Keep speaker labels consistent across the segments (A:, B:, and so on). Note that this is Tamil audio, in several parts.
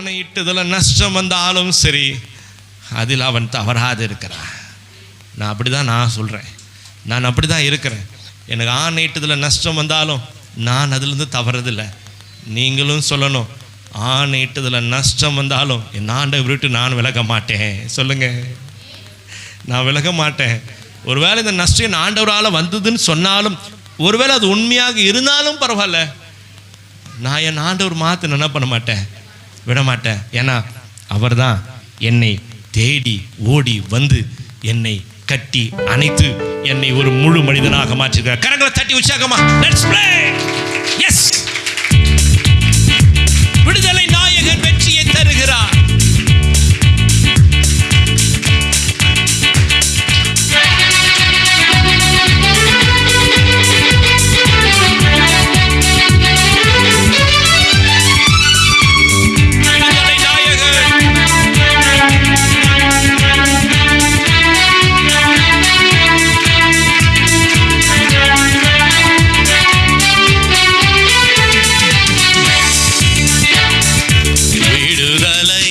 A: ஆணையிட்டதில் நஷ்டம் வந்தாலும் சரி, அதில் அவன் தவறாது இருக்கிறான். நான் அப்படி தான் நான் சொல்கிறேன், நான் அப்படி தான் இருக்கிறேன். எனக்கு ஆணையிட்டதில் நஷ்டம் வந்தாலும் நான் அதிலிருந்து தவறதில்லை. நீங்களும் சொல்லணும், ஆணையிட்டதில் நஷ்டம் வந்தாலும் என் ஆண்டவரை விட்டு நான் விலக மாட்டேன். சொல்லுங்கள், நான் விலக மாட்டேன். ஒருவேளை இந்த நஷ்டம் என் ஆண்டவரால் வந்ததுன்னு சொன்னாலும், ஒருவேளை அது உண்மையாக இருந்தாலும் பரவாயில்ல, நான் என் ஆண்டவர் மாற்ற என்ன பண்ண மாட்டேன், விட மாட்டேன். ஏன்னா அவர் தான் என்னை தேடி ஓடி வந்து என்னை கட்டி அணைத்து என்னை ஒரு முழு மனிதனாக மாற்றிருக்கிறார். கரங்களை தட்டி உற்சாகமா லெட்ஸ் ப்ளே. எஸ், விடுதலை நாயகன் வெற்றியை தருகிறார். விடுதலை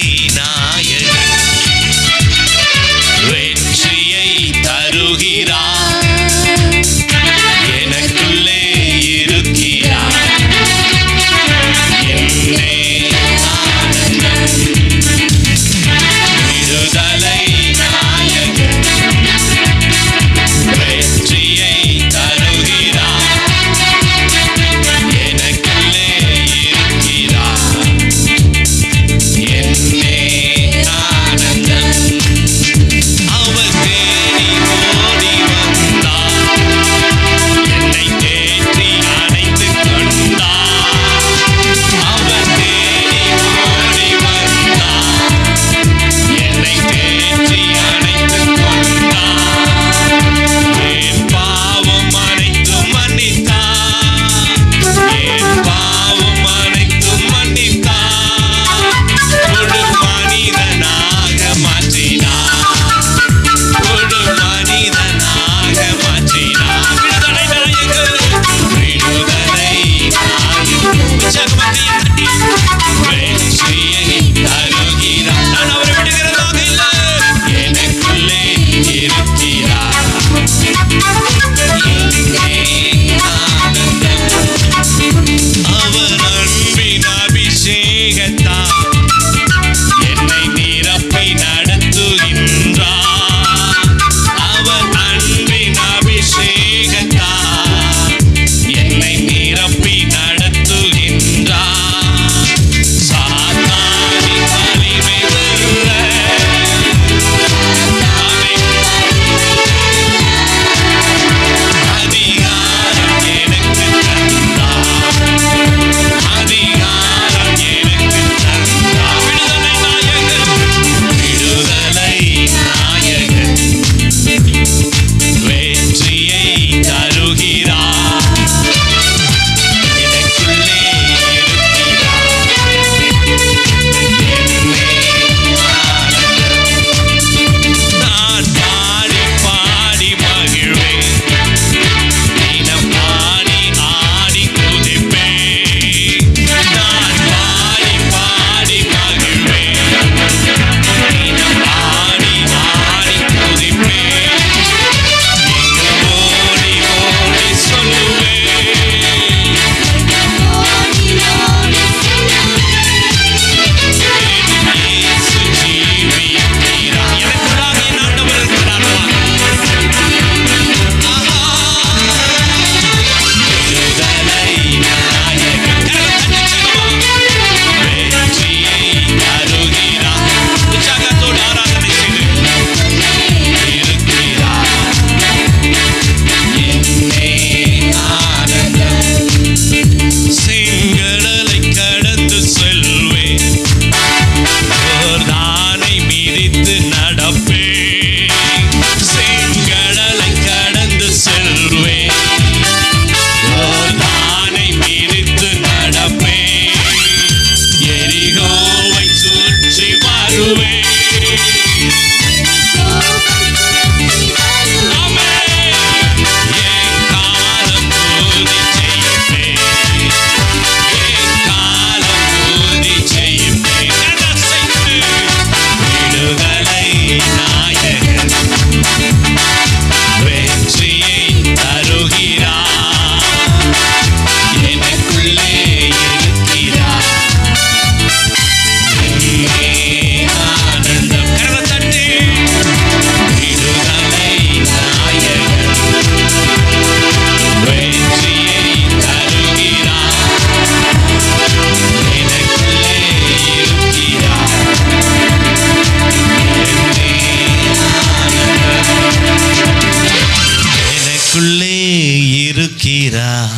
A: இருக்கிறார்.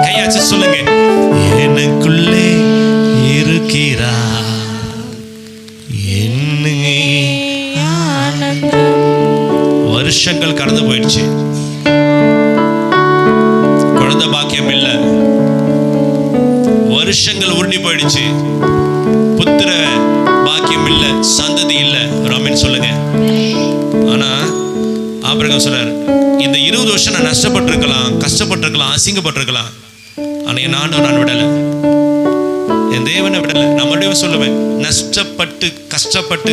A: கையாச்சு சொல்லுங்க, எனக்குள்ளே இருக்கிறார். வருஷங்கள் கடந்து போயிடுச்சு, குழந்தை பாக்கியம் இல்லை. வருஷங்கள் உருண்டி போயிடுச்சு, புத்திர பாக்கியம் இல்லை, சந்ததி இல்லை. ராமன் சொல்லுங்க. ஆனா ஆபிரகாம் சொல்றாரு, இந்த 20 வருஷம் நான் நஷ்டப்பட்டிருக்கலாம், கஷ்டப்பட்டிருக்கலாம், அசிங்கப்பட்டிருக்கலாம். ஆனா என் ஆண்டவர் நான் விடலை, என் தேவனை விடலை. நான் மறுபடியும் சொல்லுவேன், நஷ்டப்பட்டு கஷ்டப்பட்டு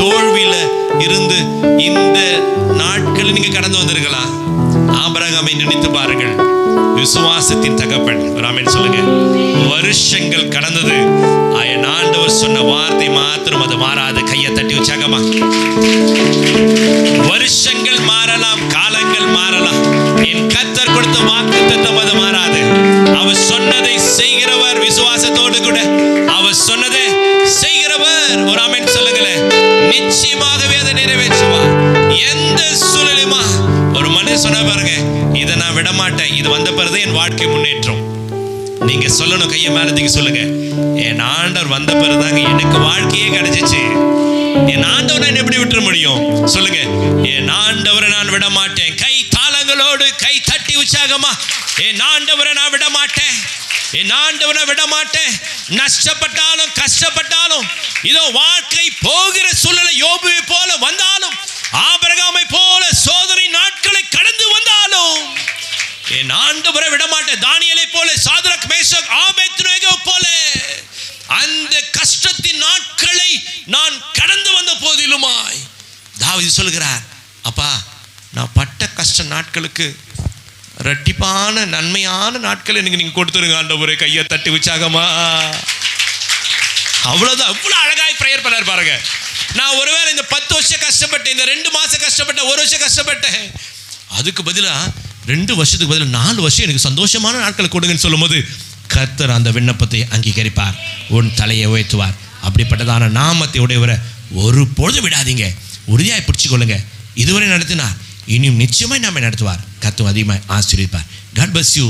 A: தோல்வியில இருந்து இந்த நாட்கள் நீங்க கடந்து வந்திருக்கலாம். ஆபிரகாமை நினைத்து பாருங்கள், விசுவாசத்தின் தகப்பன். ராமன் சொல்லுங்க. வருஷங்கள் கடந்தது, என் ஆண்டவர் சொன்ன வார்த்தை மாத்திரம் அது மாறாது. கையை தட்டி வச்சாங்கம்மா. வருஷங்கள் மாறலாம், காலங்கள் மாறலாம், என் கர்த்தர் கொடுத்த வாக்குத்தத்தம் அது மாறாது. அவர் சொன்னதை செய்கிறவர், விசுவாசத்தோடு கூட அவர் சொன்னதை செய்கிறவர். ஒரு ஆமென் சொல்லுங்களேன். நிச்சயமாகவே அதை நிறைவேற்றுவார். எந்த சூழ்நிலையுமா ஒரு மனிதன் சொன்ன பாருங்க, இதை நான் விட மாட்டேன், இது வந்த பிறகு என் வாழ்க்கை முன்னேற்றம். நீங்க சொல்லணும், கையை மேல தூக்கி சொல்லுங்க, என் ஆண்டவர் வந்த பிறகுதாங்க எனக்கு வாழ்க்கையே கிடைச்சிச்சு. என் ஆண்டவரை நான் எப்படி விட்டுற முடியும்? சொல்லுங்க, என் ஆண்டவரை நான் விட மாட்டேன். கை தாளங்களோடு கை தட்டி உற்சாகமா, என் ஆண்டவரை நான் விட மாட்டேன், என் ஆண்டவரை விட மாட்டேன். நஷ்டப்பட்டாலும் கஷ்டப்பட்டாலும், இதோ வாழ்க்கை போகிற சூழ்நிலை யோபுவை போல வந்தாலும், ஆபிரகாமை போல சோதனை நாட்களை கடந்து வந்தாலும், என் ஆண்டவரை விட மாட்டேன். தானியேலை போல, சாத்ராக் மேஷாக் ஆபேத்நேகோ போல அந்த கஷ்டத்தின் நாட்களை நான் கடந்து வந்த போதிலுமாய் தாவீது சொல்கிறார், அப்பா நான் பட்ட கஷ்ட நாட்களுக்கு இரட்டிப்பான நன்மையான நாட்களை எனக்கு நீங்க கொடுத்துருங்க ஆண்டவரே. கையை தட்டி உற்சாகமா. அவ்வளவுதான். அவ்வளவு அழகாய் பிரேயர் பண்ணார் பாருங்க. நான் ஒருவேளை இந்த 10 வருஷம் கஷ்டப்பட்டேன், இந்த 2 மாசம் கஷ்டப்பட்டேன், 1 வருஷம் கஷ்டப்பட்டேன், அதுக்கு பதிலா 2 வருஷத்துக்கு பதிலா 4 வருஷம் எனக்கு சந்தோஷமான நாட்களை கொடுங்கன்னு சொல்லும் போது கர்த்தர் அந்த விண்ணப்பத்தை அங்கீகரிப்பார், உன் தலையை உயர்த்துவார். அப்படிப்பட்டதான நாமத்தை உடையவரை ஒரு பொழுது விடாதீங்க, உறுதியாய் பிடிச்சு கொள்ளுங்க. இதுவரை நடத்தினார், இனியும் நிச்சயமாய் நாம நடத்துவார். கர்த்தர் அதிகமாய் ஆசீர்வதிப்பார். God bless you.